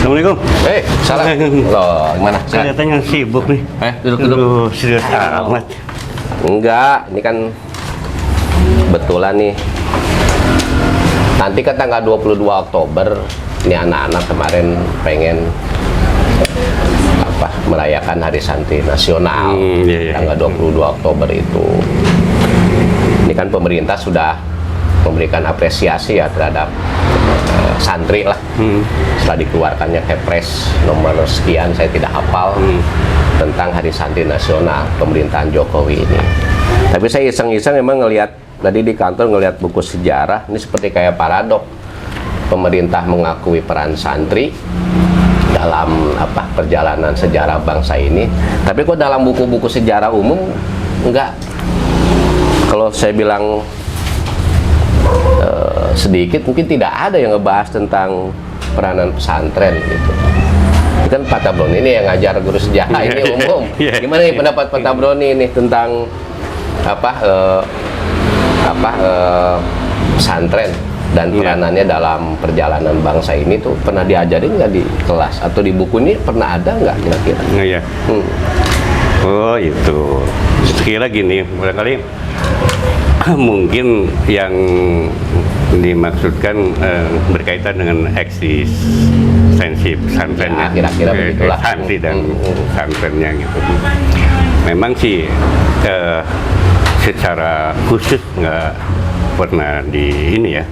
Assalamualaikum. Salam. Loh, gimana? Kelihatannya sibuk nih. Duduk. Aduh, serius amat. Enggak, ini kan kebetulan nih. Nanti kan tanggal 22 Oktober, ini anak-anak kemarin pengen merayakan Hari Santri Nasional. Tanggal 22 Oktober itu. Ini kan pemerintah sudah memberikan apresiasi ya terhadap santri lah. Setelah dikeluarkannya Kepres nomor sekian, saya tidak hafal, tentang Hari Santri Nasional pemerintahan Jokowi ini. Tapi saya iseng-iseng memang ngelihat tadi di kantor, ngelihat buku sejarah, ini seperti kayak paradok. Pemerintah mengakui peran santri dalam perjalanan sejarah bangsa ini, tapi kok dalam buku-buku sejarah umum enggak. Kalau saya bilang sedikit, mungkin tidak ada yang ngebahas tentang peranan pesantren gitu. Ini kan Pak Tabroni ini yang ngajar guru sejarah ini umum. Gimana nih pendapat Pak Tabroni ini tentang pesantren dan peranannya dalam perjalanan bangsa ini tuh pernah diajarin nggak di kelas atau di buku ini pernah ada nggak kira-kira? Iya. Oh itu. Kira gini, barangkali mungkin yang dimaksudkan berkaitan dengan eksistensi pesantren, ya, kira-kira begitulah. Santri dan pesantrennya gitu. Memang sih secara khusus nggak pernah di ini ya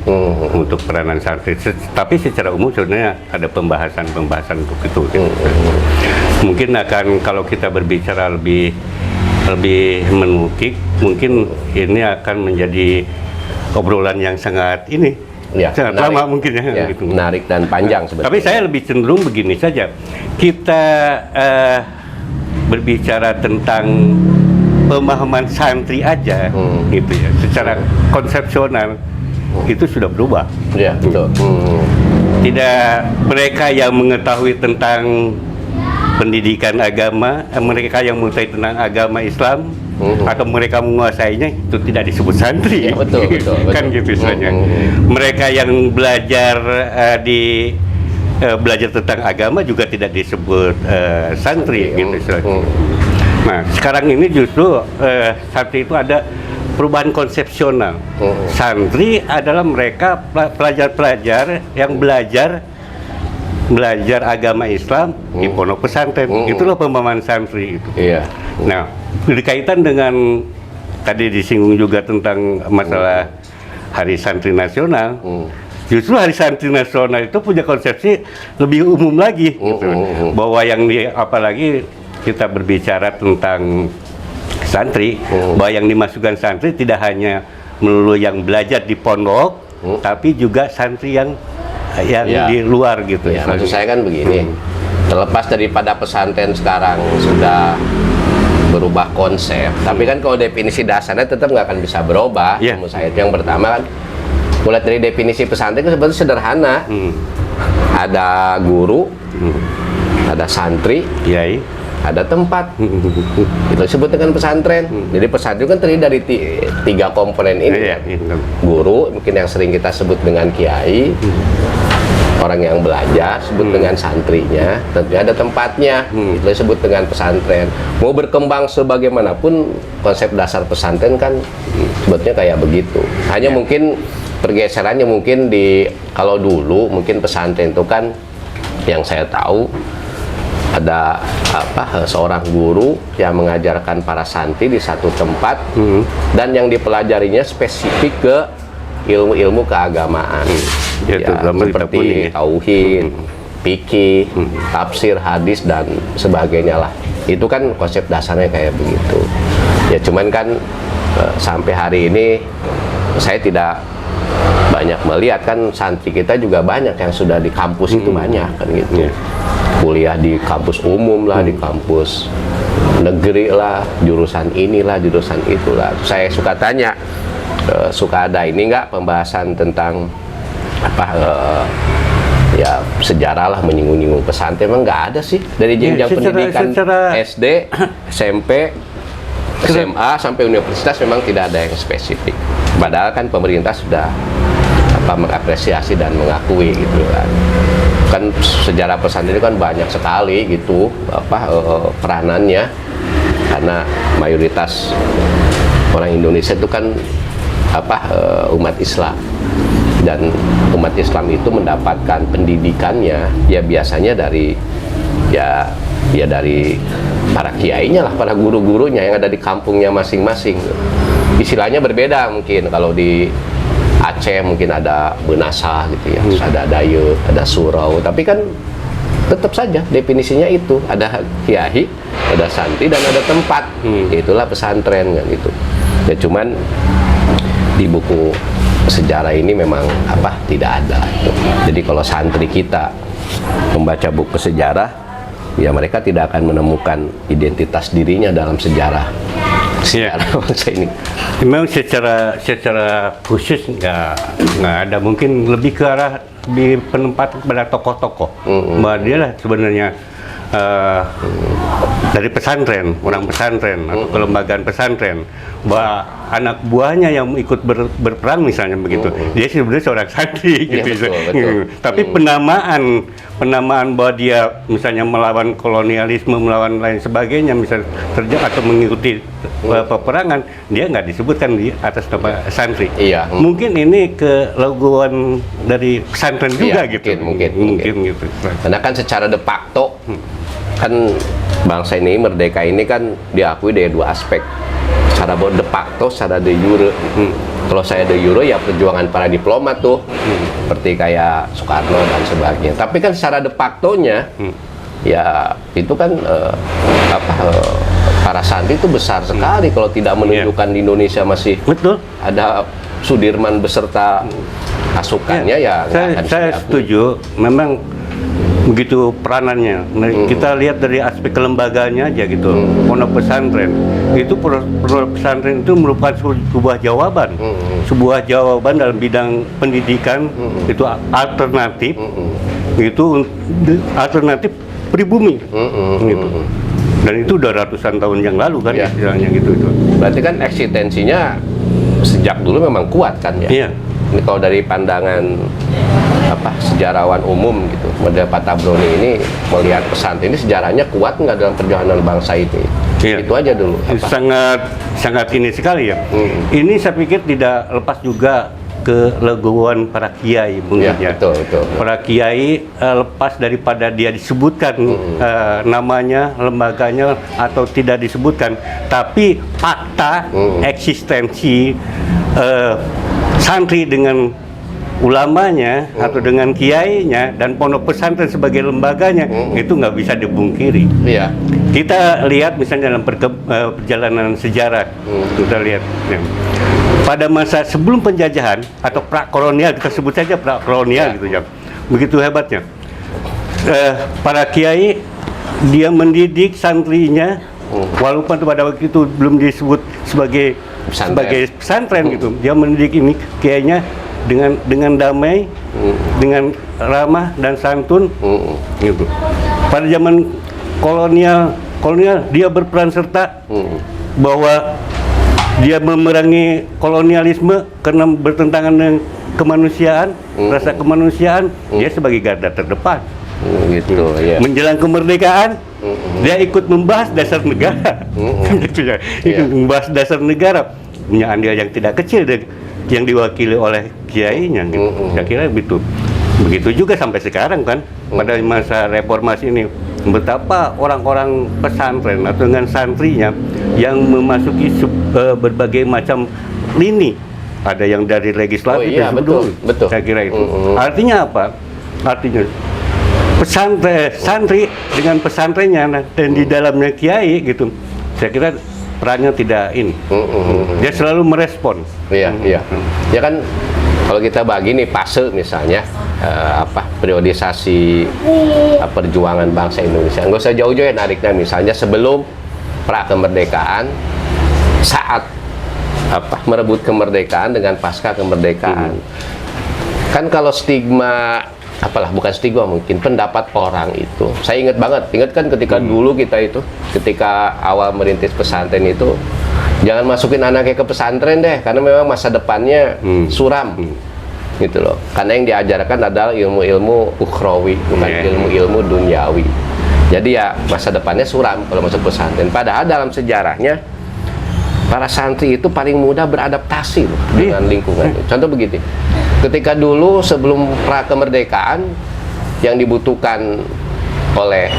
untuk peranan santri, tapi secara umum sebenarnya ada pembahasan untuk itu. Mungkin akan kalau kita berbicara lebih menukik, mungkin ini akan menjadi obrolan yang sangat sangat menarik, lama mungkin ya, gitu. Menarik dan panjang sebetulnya. Tapi saya lebih cenderung begini saja, kita berbicara tentang pemahaman santri aja, gitu ya, secara konsepsional itu sudah berubah. Ya, betul. Tidak mereka yang mengetahui tentang pendidikan agama, mereka yang mengetahui tentang agama Islam, atau mereka menguasainya, itu tidak disebut santri. Ya, betul. Kan gitu saja. Mereka yang belajar belajar tentang agama juga tidak disebut santri, gitu istilahnya. Nah, sekarang ini justru santri itu ada perubahan konsepsional. Santri adalah mereka pelajar-pelajar yang belajar agama Islam di pondok pesantren. Itulah pemahaman santri itu. Iya. Nah, berkaitan dengan tadi disinggung juga tentang masalah Hari Santri Nasional. Justru Hari Santri Nasional itu punya konsepsi lebih umum lagi, gitu. Bahwa apalagi kita berbicara tentang santri, bahwa yang dimasukkan santri tidak hanya melulu yang belajar di pondok, tapi juga santri yang di luar gitu. Ya, maksud saya kan begini, terlepas daripada pesantren sekarang sudah berubah konsep, tapi kan kalau definisi dasarnya tetap nggak akan bisa berubah. Menurut saya itu yang pertama kan, mulai dari definisi pesantren itu sebetulnya sederhana. Ada guru, ada santri, kiai, ada tempat. Itu disebut dengan pesantren. Jadi pesantren kan terdiri dari tiga komponen ini. Guru, mungkin yang sering kita sebut dengan kiai, orang yang belajar sebut dengan santrinya, tentunya ada tempatnya, itu disebut dengan pesantren. Mau berkembang sebagaimanapun, konsep dasar pesantren kan sebetulnya kayak begitu. Hanya mungkin pergeserannya mungkin kalau dulu mungkin pesantren itu kan yang saya tahu ada seorang guru yang mengajarkan para santri di satu tempat, dan yang dipelajarinya spesifik ke ilmu-ilmu keagamaan, seperti tauhid, fikih, tafsir, hadis dan sebagainya lah. Itu kan konsep dasarnya kayak begitu. Ya cuman kan sampai hari ini saya tidak banyak melihat, kan santri kita juga banyak yang sudah di kampus itu banyak kan gitu. Kuliah di kampus umum lah, di kampus negeri lah, jurusan inilah, jurusan itulah. Saya suka tanya, suka ada ini nggak pembahasan tentang sejarah lah, menyinggung-nyinggung pesantren? Emang nggak ada sih dari jenjang pendidikan SD, SMP, SMA sampai universitas, memang tidak ada yang spesifik. Padahal kan pemerintah sudah mengapresiasi dan mengakui gitu kan. kan sejarah pesantren itu kan banyak sekali gitu peranannya, karena mayoritas orang Indonesia itu kan umat Islam, dan umat Islam itu mendapatkan pendidikannya ya biasanya dari dari para kiainya lah, para guru-gurunya yang ada di kampungnya masing-masing. Istilahnya berbeda mungkin, kalau di Aceh mungkin ada benasa gitu ya, terus ada dayut, ada surau, tapi kan tetap saja definisinya itu ada kiai, ada santri, dan ada tempat. Itulah pesantren kan gitu. Ya cuman di buku sejarah ini memang tidak ada gitu. Jadi kalau santri kita membaca buku sejarah, ya mereka tidak akan menemukan identitas dirinya dalam sejarah bangsa ini. Memang secara khusus nggak ada, mungkin lebih ke arah di penempatan pada tokoh-tokoh. Bahwa dia lah sebenarnya dari pesantren, orang pesantren atau kelembagaan pesantren, bahwa anak buahnya yang ikut berperang misalnya begitu, dia sebenarnya seorang santri gitu. Betul. Tapi penamaan bahwa dia misalnya melawan kolonialisme, melawan lain sebagainya, misalnya atau mengikuti peperangan, dia nggak disebutkan di atas nama santri. Iya. Mungkin ini keleguan dari pesantren juga gitu. Mungkin gitu. Karena kan secara de facto kan bangsa ini merdeka ini kan diakui dari dua aspek, secara de facto, secara de jure. Kalau saya de jure ya perjuangan para diplomat tuh, seperti kayak Soekarno dan sebagainya. Tapi kan secara de factonya ya itu kan para santri itu besar sekali. Kalau tidak menunjukkan di Indonesia masih ada Sudirman beserta pasukannya ya saya setuju, memang begitu peranannya. Kita lihat dari aspek kelembagaannya aja gitu. Pondok pesantren itu, pondok pesantren itu merupakan sebuah jawaban, sebuah jawaban dalam bidang pendidikan. Itu alternatif, itu alternatif pribumi, gitu. Dan itu udah ratusan tahun yang lalu kan, istilahnya gitu itu. Berarti kan eksistensinya sejak dulu memang kuat kan ya. Iya. Ini kalau dari pandangan sejarawan umum gitu, model Pak Tabroni ini melihat pesantren ini sejarahnya kuat nggak dalam perjalanan bangsa itu? Itu aja dulu. Sangat ini sekali ya. Ini saya pikir tidak lepas juga keleguan para kiai mungkin ya. Betul. Para kiai lepas daripada dia disebutkan namanya, lembaganya atau tidak disebutkan, tapi fakta eksistensi santri dengan ulamanya atau dengan kiainya dan pondok pesantren sebagai lembaganya itu nggak bisa dipungkiri. Kita lihat misalnya dalam perjalanan sejarah, kita lihat pada masa sebelum penjajahan atau prakolonial, kita sebut saja prakolonial gitu ya, begitu hebatnya para kiai, dia mendidik santrinya walaupun pada waktu itu belum disebut sebagai pesantren gitu. Dia mendidik ini kiainya dengan damai, dengan ramah dan santun, gitu. Pada zaman kolonial dia berperan serta bahwa dia memerangi kolonialisme karena bertentangan dengan kemanusiaan, rasa kemanusiaan. Dia sebagai garda terdepan. Gitu ya. Menjelang kemerdekaan, dia ikut membahas dasar negara, gitu ya. Membahas dasar negara, punya andil yang tidak kecil yang diwakili oleh kiainya gitu. Saya kira begitu juga sampai sekarang kan, pada masa reformasi ini, betapa orang-orang pesantren atau dengan santrinya yang memasuki berbagai macam lini, ada yang dari legislatif, betul. Saya kira itu artinya apa? Artinya santri dengan pesantrennya dan di dalamnya kiai gitu, saya kira perannya tidak ini. Dia selalu merespon. Iya. Ya kan kalau kita bagi nih fase misalnya periodisasi perjuangan bangsa Indonesia. Nggak usah jauh-jauh ya nariknya, misalnya sebelum pra kemerdekaan, saat merebut kemerdekaan dengan pasca kemerdekaan. Kan kalau stigma bukan stigma, mungkin pendapat orang itu, saya ingat kan ketika dulu kita itu, ketika awal merintis pesantren itu, jangan masukin anaknya ke pesantren deh, karena memang masa depannya suram, gitu loh. Karena yang diajarkan adalah ilmu-ilmu ukhrawi, bukan ilmu-ilmu duniawi. Jadi ya masa depannya suram kalau masuk pesantren. Padahal dalam sejarahnya para santri itu paling mudah beradaptasi loh, dengan lingkungan. Contoh begini, ketika dulu sebelum pra kemerdekaan yang dibutuhkan oleh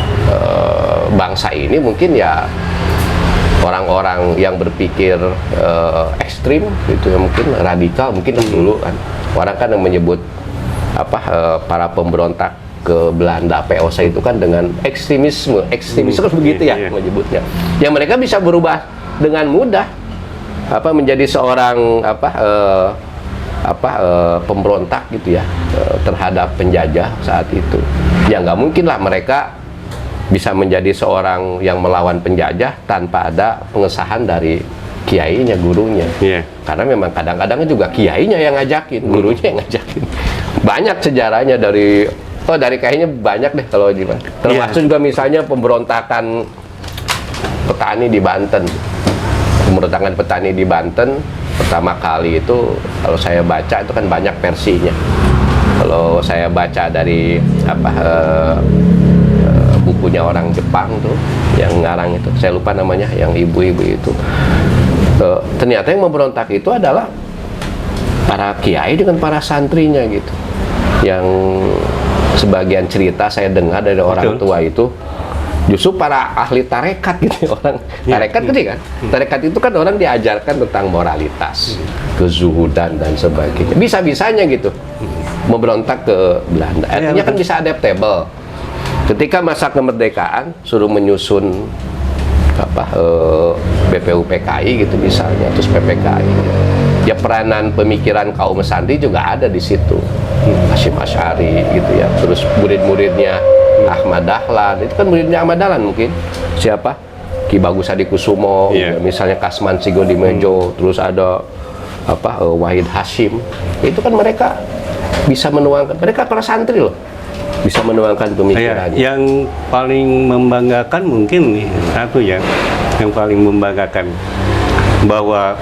bangsa ini mungkin ya orang-orang yang berpikir ekstrim gitu ya, mungkin radikal mungkin dulu kan. Orang kan yang menyebut para pemberontak ke Belanda POC itu kan dengan ekstremisme kan begitu ya menyebutnya. Yang mereka bisa berubah dengan mudah menjadi seorang pemberontak gitu ya terhadap penjajah saat itu. Ya nggak mungkin lah mereka bisa menjadi seorang yang melawan penjajah tanpa ada pengesahan dari kiainya, gurunya. Karena memang kadang-kadang juga kiainya yang ngajakin, gurunya yang ngajakin. Banyak sejarahnya dari kayaknya banyak deh kalau di termasuk juga misalnya pemberontakan petani di Banten. Pemberontakan petani di Banten pertama kali itu kalau saya baca itu kan banyak versinya. Kalau saya baca dari bukunya orang Jepang tuh yang ngarang itu, saya lupa namanya, yang ibu-ibu itu. Ternyata yang memberontak itu adalah para kiai dengan para santrinya gitu. Yang sebagian cerita saya dengar dari orang tua itu justru para ahli tarekat gitu, orang tarekat gede kan. Tarekat itu kan orang diajarkan tentang moralitas, kezuhudan dan sebagainya. Bisa-bisanya gitu memberontak ke Belanda. Artinya kan bisa adaptable. Ketika masa kemerdekaan suruh menyusun BPUPKI gitu misalnya, terus PPKI. Ya peranan pemikiran kaum santri juga ada di situ. Hasyim Asy'ari gitu ya. Terus murid-muridnya Ahmad Dahlan, itu kan muridnya Ahmad Dahlan mungkin. Siapa? Ki Bagus Adikusumo, misalnya Kasman Sigodimejo, terus ada Wahid Hasyim. Itu kan mereka bisa menuangkan, mereka para santri loh, bisa menuangkan pemikirannya. Yang paling membanggakan mungkin nih, satu ya, yang paling membanggakan bahwa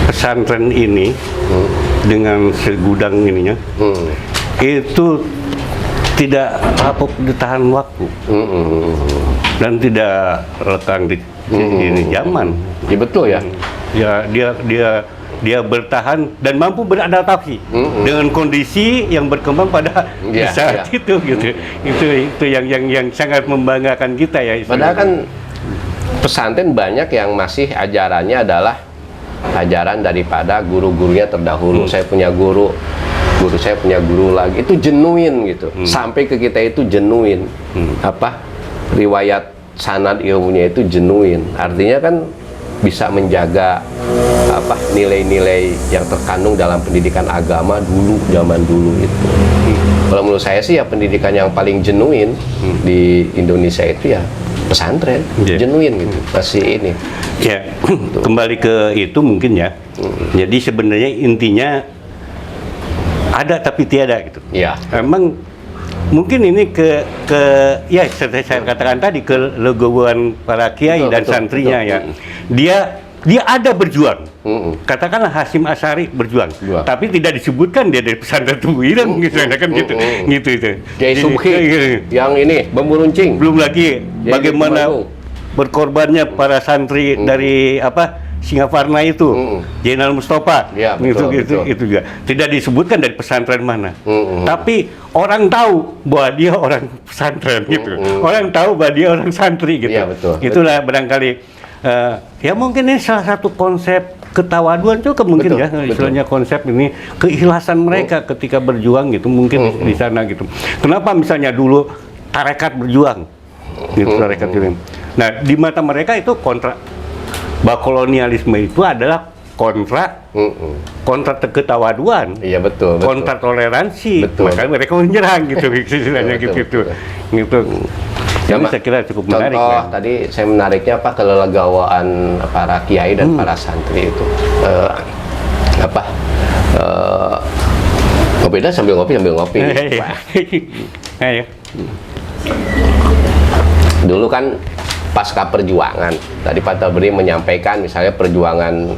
pesantren ini dengan segudang ininya itu tidak kapok ditahan waktu dan tidak lekang di ini zaman. Ya betul ya. Ya dia bertahan dan mampu beradaptasi dengan kondisi yang berkembang pada saat itu gitu. Itu yang sangat membanggakan kita ya. Padahal kan pesantren banyak yang masih ajarannya adalah ajaran daripada guru-gurunya terdahulu. Saya punya guru saya punya guru lagi, itu genuine gitu. Sampai ke kita itu genuine. Riwayat sanad ilmunya itu genuine. Artinya kan bisa menjaga nilai-nilai yang terkandung dalam pendidikan agama dulu, zaman dulu itu. Kalau menurut saya sih ya pendidikan yang paling genuine di Indonesia itu ya pesantren, genuine gitu. Masih ini. Ya, kembali ke itu mungkin ya. Jadi sebenarnya intinya ada tapi tiada gitu. Ya. Emang mungkin ini ya saya katakan tadi kelegowoan para kiai dan santrinya ya. Dia ada berjuang. Katakanlah Hasyim Asy'ari berjuang, tapi tidak disebutkan dia dari pesantren Tubuireng gitu kan gitu. Gitu itu. Kiai Subhi yang ini bambu runcing. Belum lagi bagaimana berkorbannya para santri dari Singaparna itu, Jenderal Mustafa, itu juga tidak disebutkan dari pesantren mana. Tapi orang tahu bahwa dia orang pesantren gitu. Orang tahu bahwa dia orang santri gitu. Ya, betul. Itulah barangkali ya mungkin ini salah satu konsep ketawaduan juga mungkin ya, istilahnya konsep ini keikhlasan mereka ketika berjuang gitu mungkin di sana gitu. Kenapa misalnya dulu tarekat berjuang gitu, tarekat itu. Nah, di mata mereka itu kontra bahwa kolonialisme itu adalah kontra ketawaduan. Iya betul. Kontra toleransi. Makanya mereka menyerang gitu istilahnya gitu. Jadi saya kira cukup menarik. Contoh tadi saya menariknya kelelegawaan para kiai dan para santri itu ngopi dah sambil ngopi. Dulu kan pasca perjuangan, tadi Pak Tabri menyampaikan misalnya perjuangan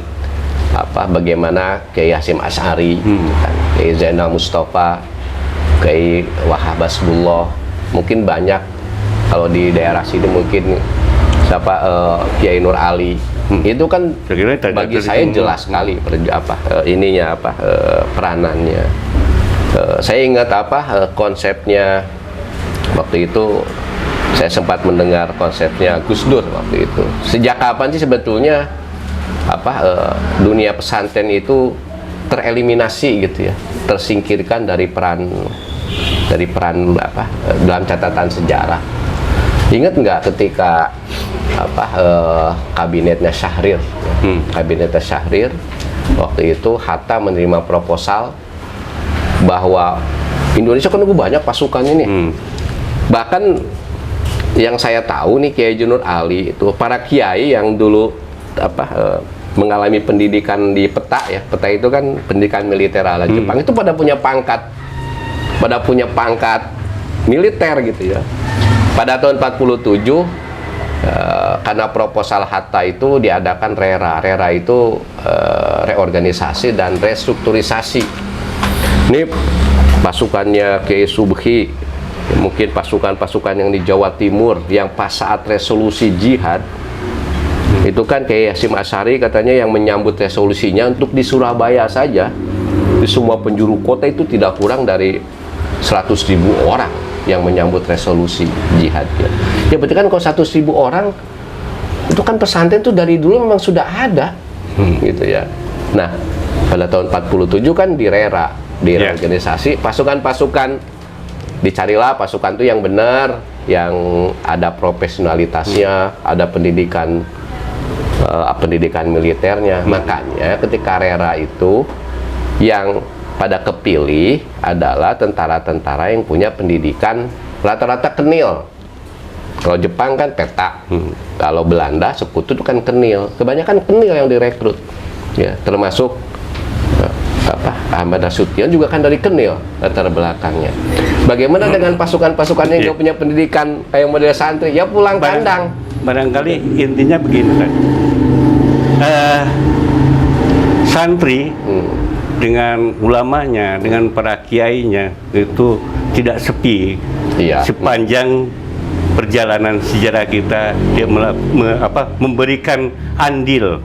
bagaimana Kiai Hasyim Asy'ari, gitu kan, Kiai Zainal Mustafa, Kiai Wahab Hasbullah, mungkin banyak. Kalau di daerah sini mungkin siapa, Kiai Nur Ali, itu kan bagi saya jelas sekali peranannya. Saya ingat konsepnya waktu itu, saya sempat mendengar konsepnya Gus Dur waktu itu. Sejak kapan sih sebetulnya dunia pesantren itu tereliminasi gitu ya, tersingkirkan dari peran dalam catatan sejarah. Ingat nggak ketika kabinetnya Syahrir, kabinetnya Syahrir waktu itu Hatta menerima proposal bahwa Indonesia kan banyak pasukannya nih. Bahkan yang saya tahu nih, Kiai Nur Ali itu, para kiai yang dulu mengalami pendidikan di PETA ya, PETA itu kan pendidikan militer ala Jepang, itu pada punya pangkat militer gitu ya. Pada tahun 47 karena proposal Hatta itu diadakan RERA. RERA itu reorganisasi dan restrukturisasi. Ini pasukannya Kiai Subhi, mungkin pasukan-pasukan yang di Jawa Timur yang pas saat resolusi jihad itu kan Kiai Hasyim Asy'ari katanya yang menyambut resolusinya untuk di Surabaya saja, di semua penjuru kota itu tidak kurang dari 100.000 orang yang menyambut resolusi jihadnya. Ya berarti kan kalau 100.000 orang itu kan pesantren itu dari dulu memang sudah ada, gitu ya. Nah, pada tahun 47 kan di RERA, di reorganisasi, pasukan-pasukan, dicarilah pasukan itu yang benar, yang ada profesionalitasnya, ada pendidikan militernya. Makanya ketika RERA itu yang pada kepilih adalah tentara-tentara yang punya pendidikan rata-rata kenil. Kalau Jepang kan peta, kalau Belanda sekutu itu kan kenil. Kebanyakan kenil yang direkrut, ya, termasuk Ahmad Nasution juga kan dari kenil latar belakangnya. Bagaimana dengan pasukan-pasukan yang punya pendidikan kayak model santri? Ya pulang kandang. Barangkali intinya begini kan. Santri dengan ulamanya, dengan para kiainya itu tidak sepi. Sepanjang perjalanan sejarah kita, dia memberikan andil,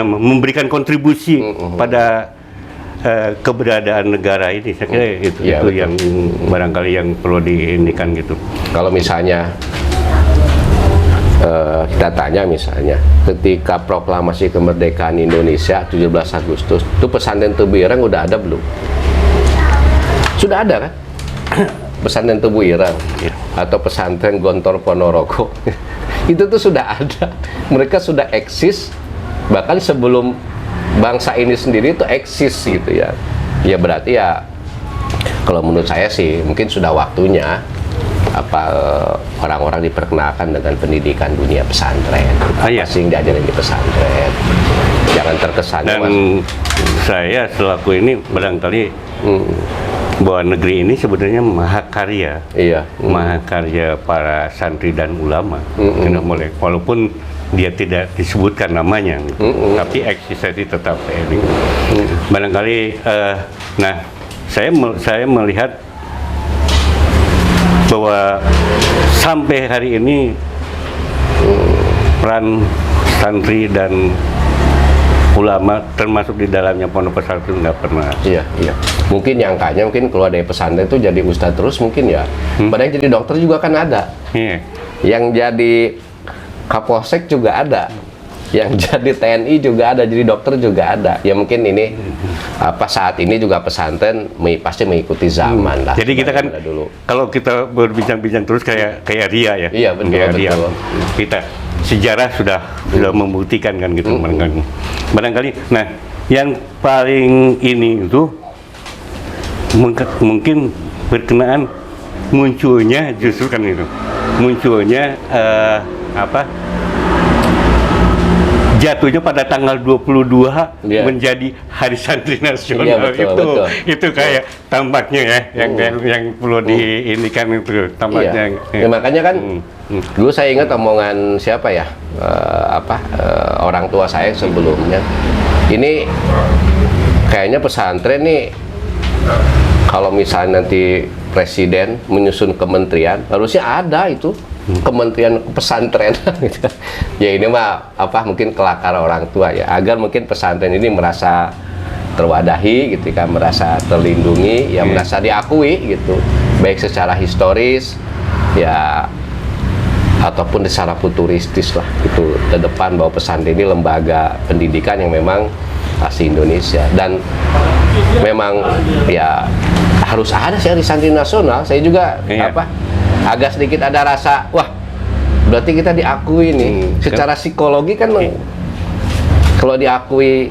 memberikan kontribusi pada keberadaan negara ini. Saya kira itu yang barangkali yang perlu diindikan gitu. Kalau misalnya kita tanya misalnya ketika proklamasi kemerdekaan Indonesia 17 Agustus itu pesantren Tebu Ireng udah ada belum? Sudah ada kan? Pesantren Tebu Ireng atau pesantren Gontor Ponorogo itu tuh sudah ada, mereka sudah eksis bahkan sebelum bangsa ini sendiri itu eksis gitu ya. Ya berarti ya kalau menurut saya sih mungkin sudah waktunya orang-orang diperkenalkan dengan pendidikan dunia pesantren, asing diajarin di pesantren, jangan terkesan. Dan saya selaku ini barangkali bahwa negeri ini sebenarnya mahakarya, mahakarya para santri dan ulama, walaupun dia tidak disebutkan namanya, tapi eksistensi tetap ini. Barangkali, nah saya melihat bahwa sampai hari ini peran santri dan ulama termasuk di dalamnya pondok pesantren nggak pernah. Iya. Mungkin nyangkanya keluar dari pesantren itu jadi ustadz terus mungkin ya. Padahal jadi dokter juga kan ada. Yang jadi Kapolsek juga ada. Yang jadi TNI juga ada, jadi dokter juga ada. Ya mungkin ini saat ini juga pesantren pasti mengikuti zaman lah. Jadi kita kan dulu. Kalau kita berbincang-bincang terus kayak Ria ya. Iya betul. Kita sejarah sudah membuktikan kan gitu. Barangkali. Nah, yang paling ini itu mungkin berkenaan munculnya justru kan itu. Munculnya jatuhnya pada tanggal 22 Iya. menjadi Hari Santri Nasional. Iya, betul. Itu kayak tampaknya ya yang perlu diinikan itu tampaknya. Iya. Ya, makanya kan dulu saya ingat omongan siapa ya, orang tua saya sebelumnya, ini kayaknya pesantren nih kalau misalnya nanti presiden menyusun kementerian harusnya ada itu kementerian pesantren gitu. Ya ini mah mungkin kelakar orang tua ya, agar mungkin pesantren ini merasa terwadahi gitu kan, merasa terlindungi ya, merasa diakui gitu, baik secara historis ya ataupun secara futuristis lah, itu ke depan bahwa pesantren ini lembaga pendidikan yang memang asli Indonesia, dan memang ya harus ada sih Hari Santri Nasional. Saya juga agak sedikit ada rasa, wah berarti kita diakui nih secara psikologi kan. Kalau diakui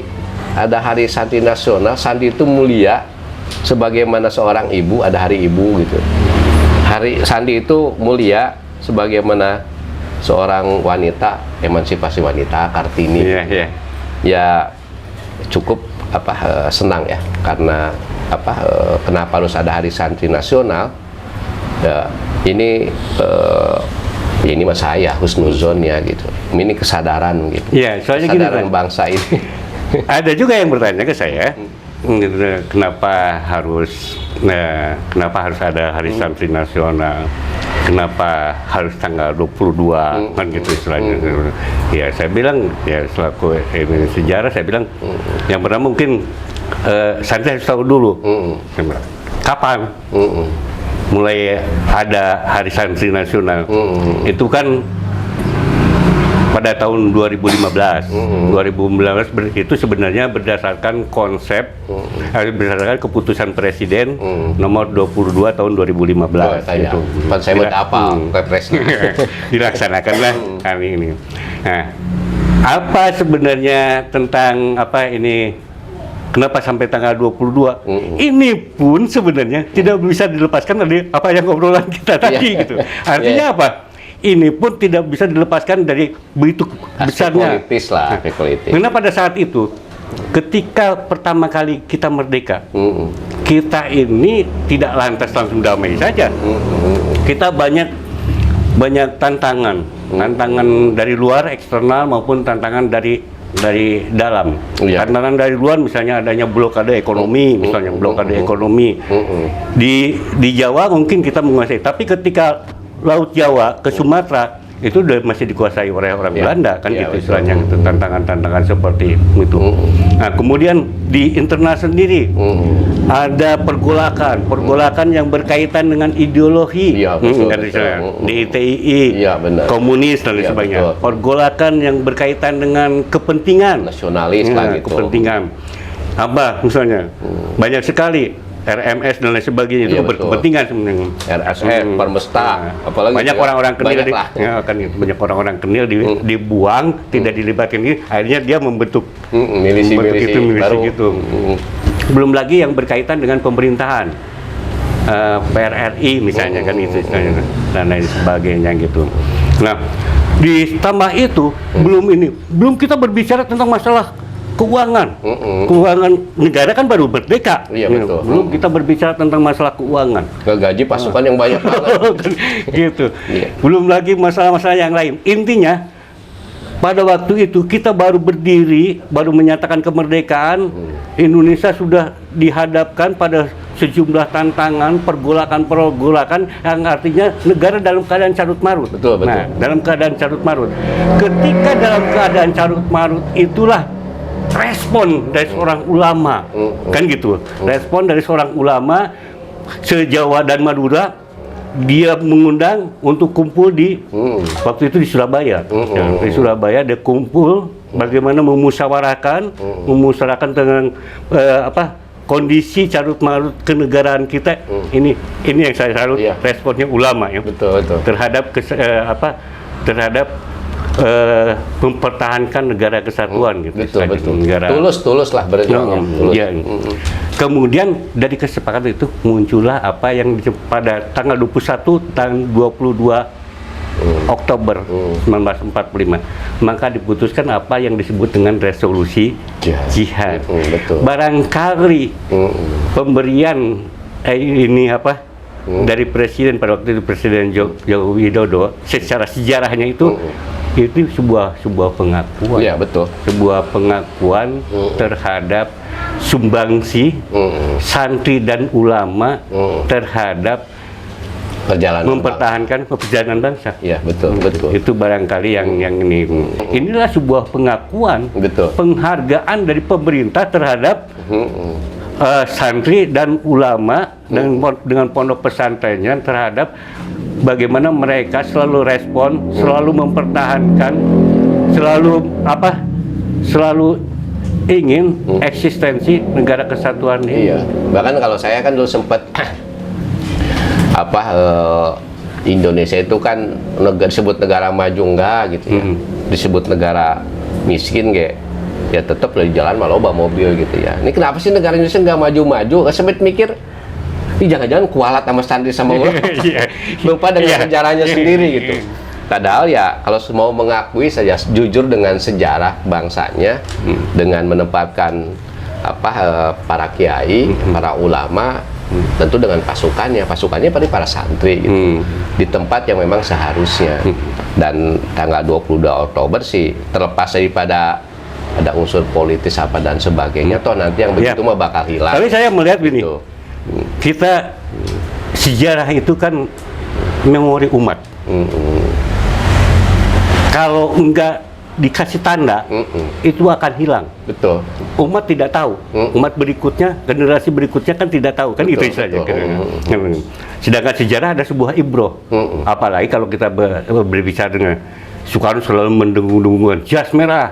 ada Hari Santri Nasional, santri itu mulia, sebagaimana seorang ibu ada Hari Ibu gitu. Hari santri itu mulia sebagaimana seorang wanita, emansipasi wanita, Kartini. Ya cukup senang ya, karena kenapa harus ada Hari Santri Nasional ya, ini mas saya husnuzon ya gitu, ini kesadaran gitu ya, soalnya kesadaran gini, bangsa ini. ada juga yang bertanya ke saya kenapa harus ada Hari Santri Nasional, kenapa harus tanggal 22 kan gitu istilahnya. Ya saya bilang ya selaku sejarah, saya bilang yang pertama mungkin santri harus tahu dulu kapan mulai ada Hari Santri Nasional. Itu kan pada tahun 2015. 2015 itu sebenarnya berdasarkan konsep, berdasarkan keputusan Presiden nomor 22 tahun 2015. Itu. Pan saya buat apa Kepresnya? Dilaksanakanlah kali ini. Nah, apa sebenarnya tentang kenapa sampai tanggal 22? Ini pun sebenarnya tidak bisa dilepaskan dari apa yang obrolan kita tadi gitu. Artinya apa? Ini pun tidak bisa dilepaskan dari begitu besarnya. Politis lah, politis. Karena pada saat itu, ketika pertama kali kita merdeka, kita ini tidak lantas langsung damai saja. Kita banyak tantangan dari luar eksternal maupun tantangan dari dalam. Tantangan dari luar misalnya adanya blokade ekonomi, di Jawa mungkin kita menguasai, tapi ketika Laut Jawa ke Sumatera itu masih dikuasai oleh orang Belanda kan gitu istilahnya, itu tantangan seperti itu. Nah, kemudian di internal sendiri ada pergolakan yang berkaitan dengan ideologi, di ITII, komunis dan sebagainya. Pergolakan yang berkaitan dengan kepentingan nasionalis lah gitu. Kepentingan apa misalnya banyak sekali RMS dan lain sebagainya, itu berkepentingan sebenarnya. RSN, Permesta, apalagi banyak orang-orang kenil banyak orang-orang kenil dibuang, tidak dilibatkan ini, akhirnya dia membentuk milisi baru gitu. Belum lagi yang berkaitan dengan pemerintahan, PRRI misalnya kan itu dan lain sebagainya gitu. Nah, ditambah itu belum kita berbicara tentang masalah keuangan. Keuangan negara kan baru merdeka. Iya, betul. Belum kita berbicara tentang masalah keuangan. Gaji pasukan yang banyak banget. Gitu. Belum lagi masalah-masalah yang lain. Intinya pada waktu itu kita baru berdiri, baru menyatakan kemerdekaan. Indonesia sudah dihadapkan pada sejumlah tantangan, pergolakan yang artinya negara dalam keadaan carut marut. Betul. Nah, dalam keadaan carut marut. Ketika dalam keadaan carut marut itulah respon dari seorang ulama, kan gitu. Respon dari seorang ulama se-Jawa dan Madura, dia mengundang untuk kumpul di waktu itu di Surabaya. Di Surabaya dia kumpul bagaimana memusyawarahkan tentang kondisi carut marut kenegaraan kita. Ini yang saya salut, responnya ulama ya. Betul. Terhadap mempertahankan negara kesatuan gitu. Betul. Negara. Tulus lah berjuangnya. Kemudian dari kesepakatan itu muncullah apa yang pada tanggal 21 tahun 22 Oktober 1945, maka diputuskan apa yang disebut dengan resolusi jihad. Betul. Barangkali pemberian ini apa dari presiden pada waktu itu, Presiden Joko Widodo, secara sejarahnya itu sebuah pengakuan. Ya, betul. Sebuah pengakuan terhadap sumbangsi santri dan ulama terhadap mempertahankan perjalanan bangsa. Ya, betul. Itu barangkali yang ini. Inilah sebuah pengakuan, penghargaan dari pemerintah terhadap santri dan ulama dengan pondok pesantrennya terhadap bagaimana mereka selalu respon, selalu mempertahankan, selalu ingin eksistensi negara kesatuan ini. Iya. Bahkan kalau saya kan dulu sempat Indonesia itu kan disebut negara maju enggak gitu ya, disebut negara miskin ya tetap di jalan loba mobil gitu ya. Ini kenapa sih negara Indonesia nggak maju-maju? Sempat mikir, ini jangan-jangan kualat sama santri sama ulama, lupa dengan sejarahnya sendiri gitu. Padahal ya kalau mau mengakui saja jujur dengan sejarah bangsanya, dengan menempatkan para kiai, para ulama, tentu dengan pasukannya pada para santri gitu, di tempat yang memang seharusnya. Dan tanggal 22 Oktober sih, terlepas daripada ada unsur politis apa dan sebagainya, toh nanti yang begitu mah bakal hilang. Tapi saya melihat gini, kita sejarah itu kan memori umat. Kalau enggak dikasih tanda, itu akan hilang. Betul. Umat tidak tahu. Umat berikutnya, generasi berikutnya kan tidak tahu. Kan itu saja. Sedangkan sejarah ada sebuah ibroh. Apalagi kalau kita berbicara dengan Soekarno selalu mendengung-dengungkan jas merah.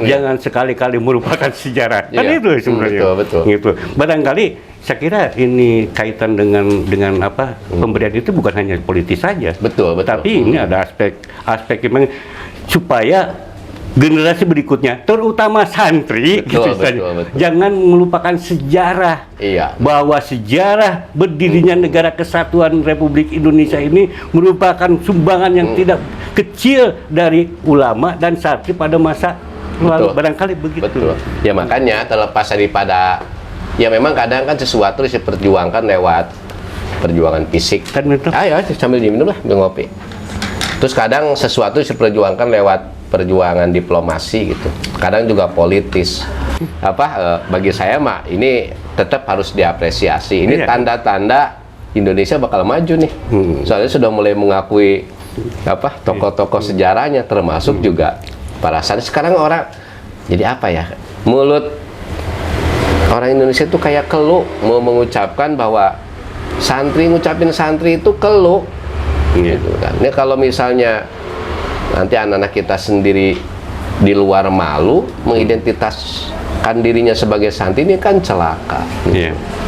Jangan sekali-kali merupakan sejarah. Kan itu sebenarnya. Betul. Gitu. Barangkali saya kira ini kaitan dengan apa pemberian itu bukan hanya politis saja. Betul. Tapi ini ada aspek yang supaya generasi berikutnya, terutama santri, betul. jangan melupakan sejarah. Bahwa sejarah berdirinya negara kesatuan Republik Indonesia ini merupakan sumbangan yang tidak kecil dari ulama dan santri pada masa lalu. Barangkali begitu. Betul. Ya makanya terlepas daripada, ya memang kadang kan sesuatu diperjuangkan lewat perjuangan fisik. Ayo sambil diminum lah, ambil ngopi. Terus kadang sesuatu diperjuangkan lewat perjuangan diplomasi gitu. Kadang juga politis. Bagi saya mah ini tetap harus diapresiasi. Ini tanda-tanda Indonesia bakal maju nih. Soalnya sudah mulai mengakui tokoh-tokoh sejarahnya, termasuk juga para santri. Sekarang orang jadi mulut orang Indonesia itu kayak keluh, mau mengucapkan bahwa ngucapin santri itu keluh. Gitu kan. Ini kalau misalnya nanti anak-anak kita sendiri di luar malu mengidentitaskan dirinya sebagai santri, ini kan celaka.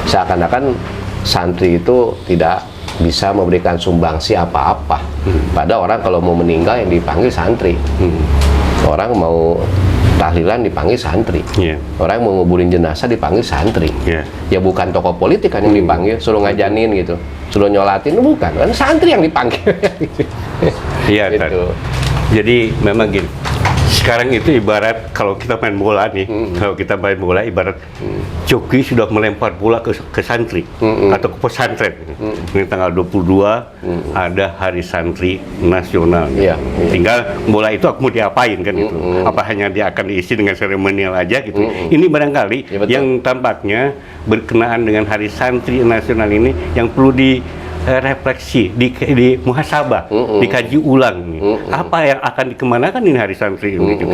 Seakan-akan santri itu tidak bisa memberikan sumbangsi apa-apa. Pada orang kalau mau meninggal yang dipanggil santri. Orang mau tahlilan dipanggil santri. Orang mau nguburin jenazah dipanggil santri. Ya bukan tokoh politik kan yang dipanggil, suruh ngajanin gitu, suruh nyolatin, bukan kan santri yang dipanggil. Gitu. Jadi memang gini, sekarang itu ibarat kalau kita main bola nih, ibarat joki sudah melempar bola ke santri atau ke pesantren. Ini tanggal 22 ada Hari Santri Nasional. Tinggal bola itu mau diapain kan itu? Apa hanya dia akan diisi dengan seremonial aja gitu? Ini barangkali yang tampaknya berkenaan dengan Hari Santri Nasional ini yang perlu refleksi, di muhasabah, dikaji ulang. Apa yang akan dikemanakan ini Hari Santri ini? Gitu.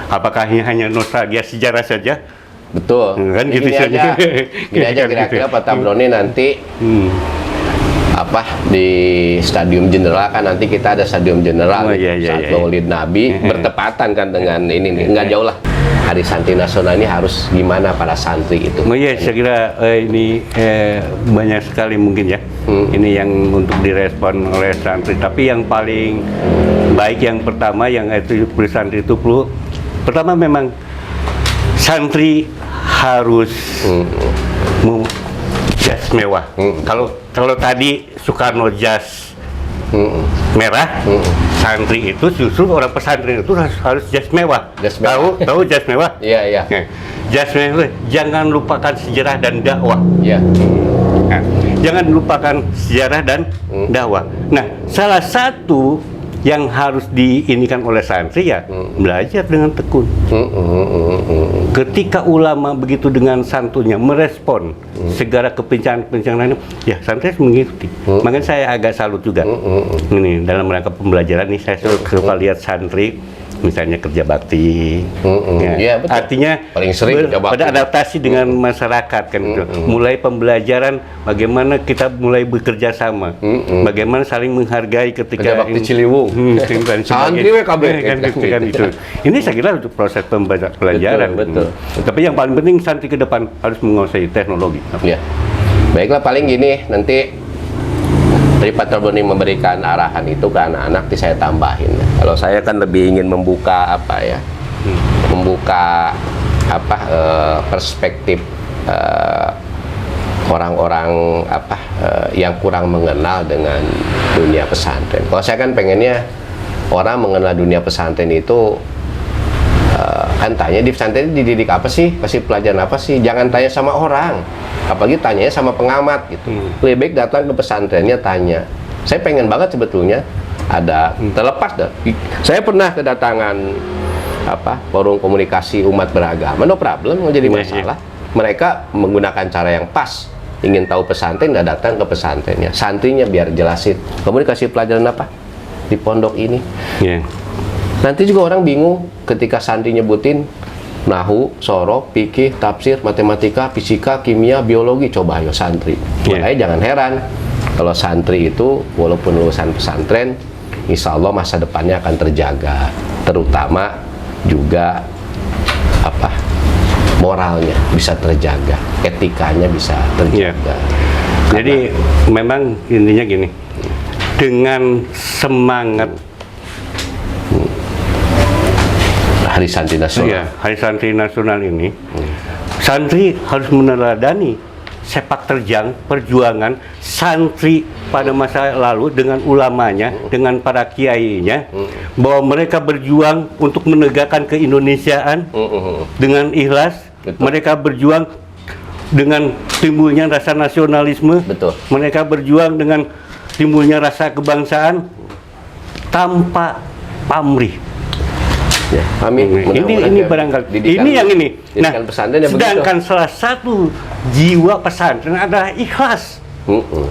Apakah ini hanya nostalgia sejarah saja? Betul. Kan gitu saja. Gini aja kira-kira Pak Tabroni nanti di Stadium Jenderal kan nanti kita ada Stadium Jenderal saat Maulid Nabi bertepatan kan dengan ini nih. Nggak jauh lah. Hari Santri Nasional ini harus gimana para santri itu? Saya kira ini banyak sekali mungkin ya. Ini yang untuk direspon oleh santri. Tapi yang paling baik yang pertama yang itu santri itu pertama memang santri harus jas mewah. Kalau tadi Soekarno jas merah. Santri itu justru orang pesantren itu harus jas mewah. Jas mewah. Tahu jas mewah? Iya, iya. Jas mewah. Jangan lupakan sejarah dan dakwah. Iya. Nah, jangan lupakan sejarah dan dakwah. Nah, salah satu yang harus diinikan oleh santri ya belajar dengan tekun. Ketika ulama begitu dengan santunnya merespon segala kepencangan-kepencangan ya santri harus mengikuti. Makanya saya agak salut juga. Ini dalam rangka pembelajaran nih saya suka lihat santri misalnya kerja bakti, ya, betul. Artinya paling sering beradaptasi dengan masyarakat kan, gitu. Mulai pembelajaran bagaimana kita mulai bekerja sama, bagaimana saling menghargai ketika kerja bakti Ciliwung, santri WKB kan itu. Ini saya kira untuk proses pembelajaran. Betul. Tapi yang paling penting santri ke depan harus menguasai teknologi. Ya. Baiklah paling gini nanti dari Pak Terboni memberikan arahan itu ke anak-anak, saya tambahin. Kalau saya kan lebih ingin membuka membuka perspektif orang-orang yang kurang mengenal dengan dunia pesantren. Kalau saya kan pengennya orang mengenal dunia pesantren itu kan tanya di pesantren dididik apa sih, kasih pelajaran apa sih, jangan tanya sama orang, apalagi tanyanya sama pengamat gitu. Lebih baik datang ke pesantrennya tanya. Saya pengen banget sebetulnya ada terlepas saya pernah kedatangan forum komunikasi umat beragama, no problem, nggak jadi masalah. Mereka menggunakan cara yang pas, ingin tahu pesantren nggak datang ke pesantrennya, santrinya biar jelasin kamu dikasih pelajaran apa di pondok ini. Nanti juga orang bingung ketika santri nyebutin nahu, sorok, fikih, tafsir, matematika, fisika, kimia, biologi. Coba ayo santri. Makanya jangan heran kalau santri itu walaupun lulusan pesantren, insya Allah masa depannya akan terjaga. Terutama juga moralnya bisa terjaga, etikanya bisa terjaga. Jadi memang intinya gini, dengan semangat Hari Santri Nasional. Iya, Hari Santri Nasional ini, santri harus meneladani sepak terjang perjuangan santri pada masa lalu dengan ulamanya, dengan para kiainya, bahwa mereka berjuang untuk menegakkan keindonesiaan dengan ikhlas. Betul. Mereka berjuang dengan timbulnya rasa nasionalisme. Betul. Mereka berjuang dengan timbulnya rasa kebangsaan tanpa pamrih. Ya, amin. Ini barangkali ini yang ini. Nah, sedangkan salah satu jiwa pesantren adalah ikhlas.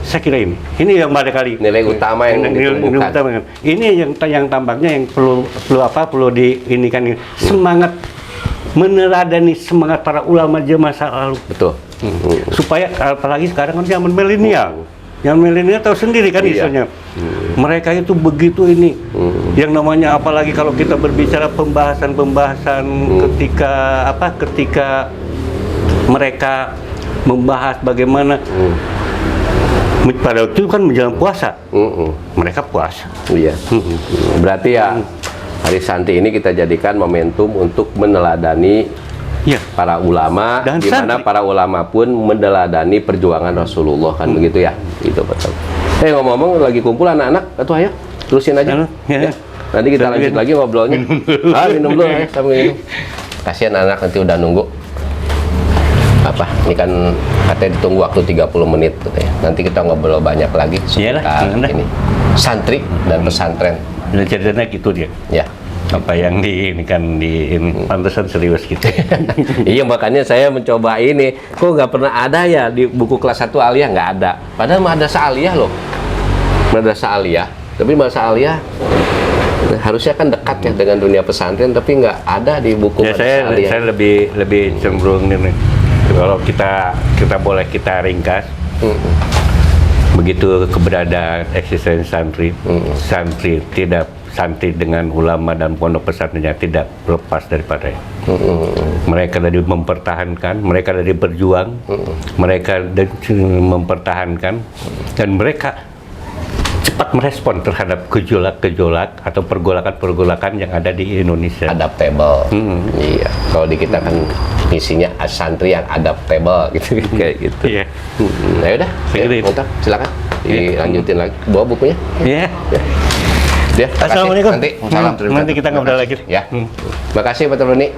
Saya kira ini yang barangkali nilai utama yang ditumbuhkan. Ini yang tampaknya yang perlu diinikan, semangat meneladani semangat para ulama masa lalu. Betul. Supaya apalagi sekarang kan zaman milenial. Yang milenial tahu sendiri kan isunya. Mereka itu begitu ini. Yang namanya apalagi kalau kita berbicara pembahasan ketika mereka membahas bagaimana pada waktu itu kan menjelang puasa. Mereka puasa. Iya. Berarti ya Hari Santri ini kita jadikan momentum untuk meneladani para ulama, di mana para ulama pun meneladani perjuangan Rasulullah kan begitu ya. Itu betul. Ngomong-ngomong lagi kumpul anak-anak, atuh ayo terusin aja. Ya. Nanti kita lanjut lagi ngobrolnya. Minum dulu ya, sambil minum. Kasihan anak nanti udah nunggu. Ini kan katanya ditunggu waktu 30 menit gitu ya. Nanti kita ngobrol banyak lagi seputar ini santri dan pesantren. Ceritanya gitu dia. Ya. Apa yang diinikan pantesan serius gitu. Iya, makanya saya mencoba ini. Kok nggak pernah ada ya di buku kelas 1 aliyah, nggak ada. Padahal madrasah aliyah loh. Madrasah aliyah. Tapi madrasah aliyah harusnya kan dekat ya dengan dunia pesantren, tapi nggak ada di buku madrasah aliyah. Saya lebih cenderung ini. Kalau kita boleh kita ringkas. Begitu keberadaan eksistensi santri dengan ulama dan pondok pesantrennya tidak lepas daripada mereka dari mempertahankan, mereka dari berjuang, mereka dari mempertahankan, dan mereka cepat merespon terhadap gejolak-gejolak atau pergolakan-pergolakan yang ada di Indonesia. Adaptable. Iya. Kalau di kita kan misinya santri yang adaptable gitu kayak gitu. Nah, udah. Silakan. dilanjutin lagi. Bawa bukunya. Iya. Ya. Ya, Assalamualaikum. Nanti, salam. Nanti kita ngobrol lagi. Ya. Makasih Pak Roni.